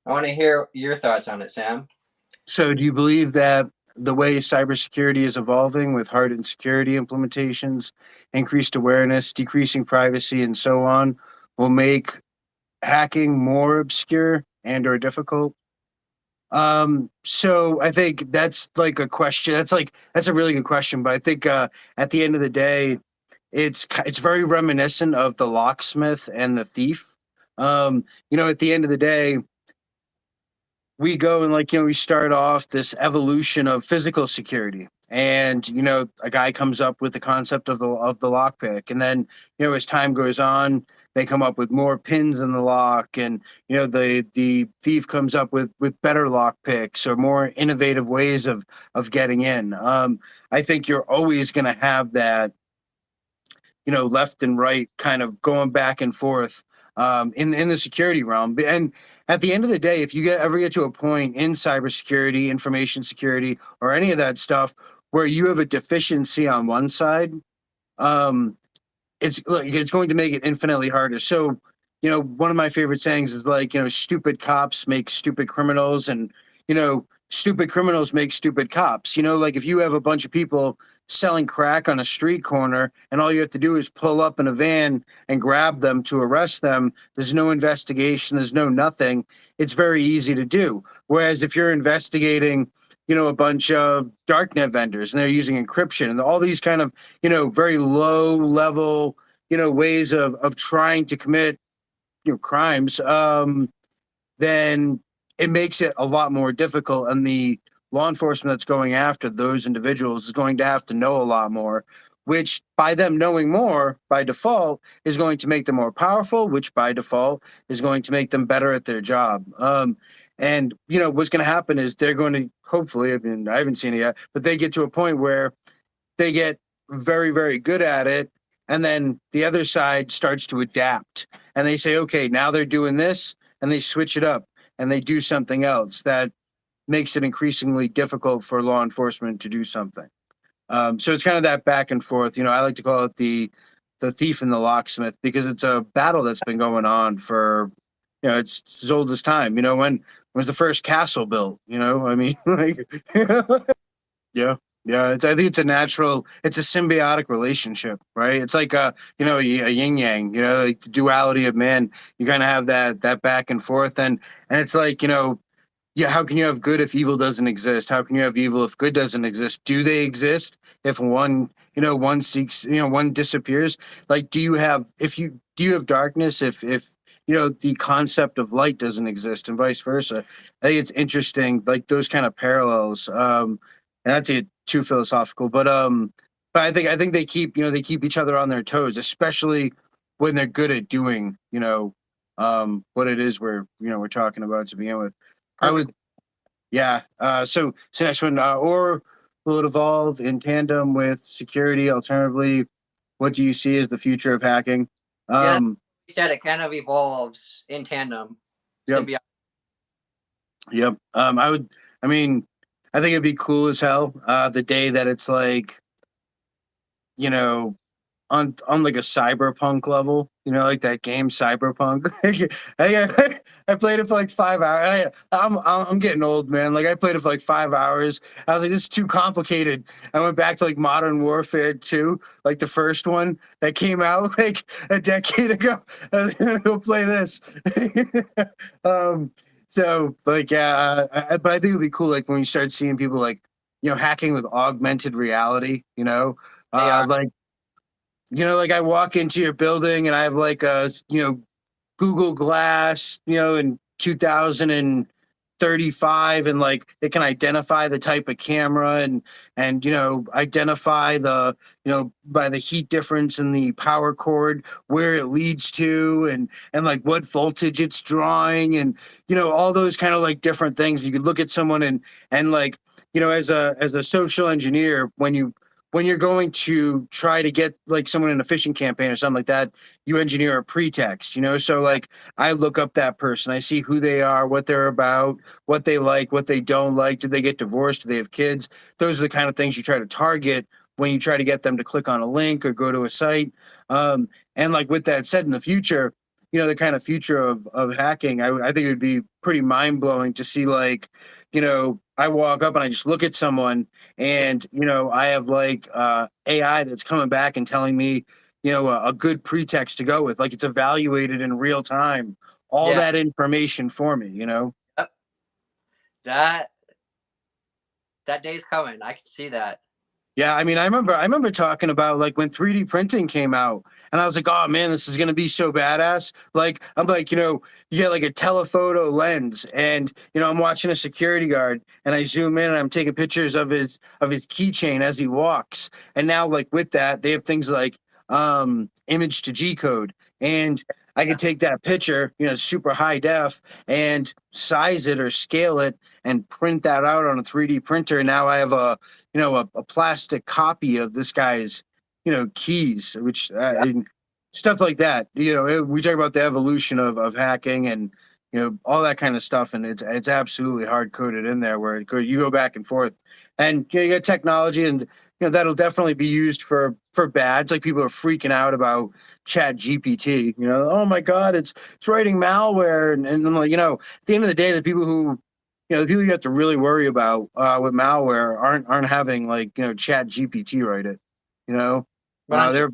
I want to hear your thoughts on it, Sam. So, do you believe that the way cybersecurity is evolving with hardened security implementations, increased awareness, decreasing privacy, and so on, will make hacking more obscure and or difficult? So I think that's like a question. That's a really good question. But I think at the end of the day, it's very reminiscent of the locksmith and the thief. At the end of the day, we go and we start off this evolution of physical security, and a guy comes up with the concept of the lockpick, and then as time goes on, they come up with more pins in the lock, and the thief comes up with better lock picks or more innovative ways of getting in. I think you're always going to have that, left and right kind of going back and forth in the security realm. And at the end of the day, if you ever get to a point in cybersecurity, information security, or any of that stuff where you have a deficiency on one side, um, it's going to make it infinitely harder. So, one of my favorite sayings is stupid cops make stupid criminals, and stupid criminals make stupid cops. Like if you have a bunch of people selling crack on a street corner, and all you have to do is pull up in a van and grab them to arrest them. There's no investigation. There's no nothing. It's very easy to do. Whereas if you're investigating, a bunch of darknet vendors and they're using encryption and all these kind of, very low level, ways of trying to commit, crimes, then it makes it a lot more difficult. And the law enforcement that's going after those individuals is going to have to know a lot more, which by them knowing more by default is going to make them more powerful, which by default is going to make them better at their job. And what's going to happen is they're going to hopefully, I mean, I haven't seen it yet, but they get to a point where they get very, very good at it. And then the other side starts to adapt and they say, okay, now they're doing this, and they switch it up and they do something else that makes it increasingly difficult for law enforcement to do something. So it's kind of that back and forth. I like to call it the thief and the locksmith, because it's a battle that's been going on for, it's as old as time. When was the first castle built? I mean, like, yeah. Yeah, I think it's a natural, it's a symbiotic relationship, right? It's like a yin yang, like the duality of man. You kind of have that back and forth, and it's like, yeah, how can you have good if evil doesn't exist? How can you have evil if good doesn't exist? Do they exist if one seeks, one disappears? Like, do you have darkness if the concept of light doesn't exist, and vice versa? I think it's interesting, like those kind of parallels. And that's it, too philosophical, but I think they keep each other on their toes, especially when they're good at doing what it is we're talking about to begin with. I Perfect. would, yeah. So next one, or will it evolve in tandem with security? Alternatively, what do you see as the future of hacking? Yes, Um, you said it kind of evolves in tandem, yep, symbiotic. yep. I mean, I think it'd be cool as hell. The day that it's like, you know, on like a cyberpunk level, like that game Cyberpunk. I played it for like 5 hours. I'm getting old, man. Like I played it for like 5 hours. I was like, this is too complicated. I went back to like Modern Warfare 2, like the first one that came out like a decade ago. I was gonna go play this. um, so like yeah, but I think it'd be cool like when you start seeing people like hacking with augmented reality. They are. Like like I walk into your building and I have like a, Google Glass, in 2035, and like it can identify the type of camera and identify the by the heat difference in the power cord where it leads to, and like what voltage it's drawing, and all those kind of like different things. You could look at someone and like as a social engineer, when you're going to try to get like someone in a phishing campaign or something like that, you engineer a pretext, so like I look up that person, I see who they are, what they're about, what they like, what they don't like, did they get divorced, do they have kids? Those are the kind of things you try to target when you try to get them to click on a link or go to a site. And like with that said, in the future, the kind of future of hacking, I think it would be pretty mind blowing to see, like, I walk up and I just look at someone, and I have like AI that's coming back and telling me, a good pretext to go with, like it's evaluated in real time, all Yeah. that information for me. Yep. That that day's coming. I can see that. Yeah, I mean, I remember talking about like when 3D printing came out, and I was like, "Oh man, this is gonna be so badass!" Like, I'm like, you get like a telephoto lens, and I'm watching a security guard, and I zoom in, and I'm taking pictures of his keychain as he walks, and now like with that, they have things like image to G code, and I can take that picture, super high def, and size it or scale it, and print that out on a 3D printer. And now I have a plastic copy of this guy's, keys, which Yeah. and stuff like that. We talk about the evolution of hacking and all that kind of stuff, and it's absolutely hard coded in there where you go back and forth, and you get technology, and that'll definitely be used for bad. It's like people are freaking out about Chat GPT. Oh my God, it's writing malware, and I'm like, at the end of the day, the people you have to really worry about with malware aren't having like Chat GPT write it. You know, But I'm they're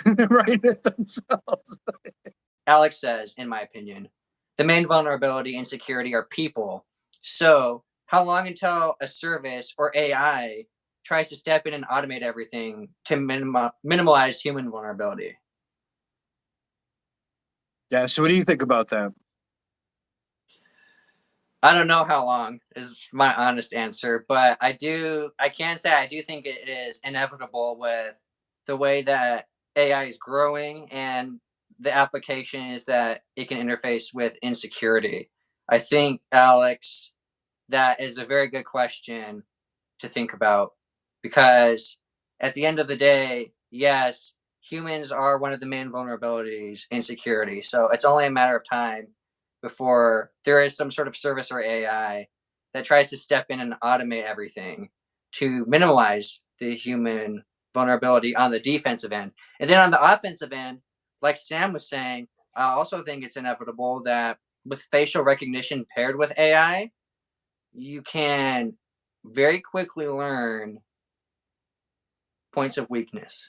they're writing it themselves. Alex says, in my opinion, the main vulnerability and security are people. So, how long until a service or AI tries to step in and automate everything to minimize human vulnerability? Yeah. So what do you think about that? I don't know how long is my honest answer, but I can say I do think it is inevitable with the way that AI is growing and the application is that it can interface with insecurity. I think, Alex, that is a very good question to think about because at the end of the day, yes, humans are one of the main vulnerabilities in security. So it's only a matter of time before there is some sort of service or AI that tries to step in and automate everything to minimize the human vulnerability on the defensive end. And then on the offensive end, like Sam was saying, I also think it's inevitable that with facial recognition paired with AI, you can very quickly learn points of weakness.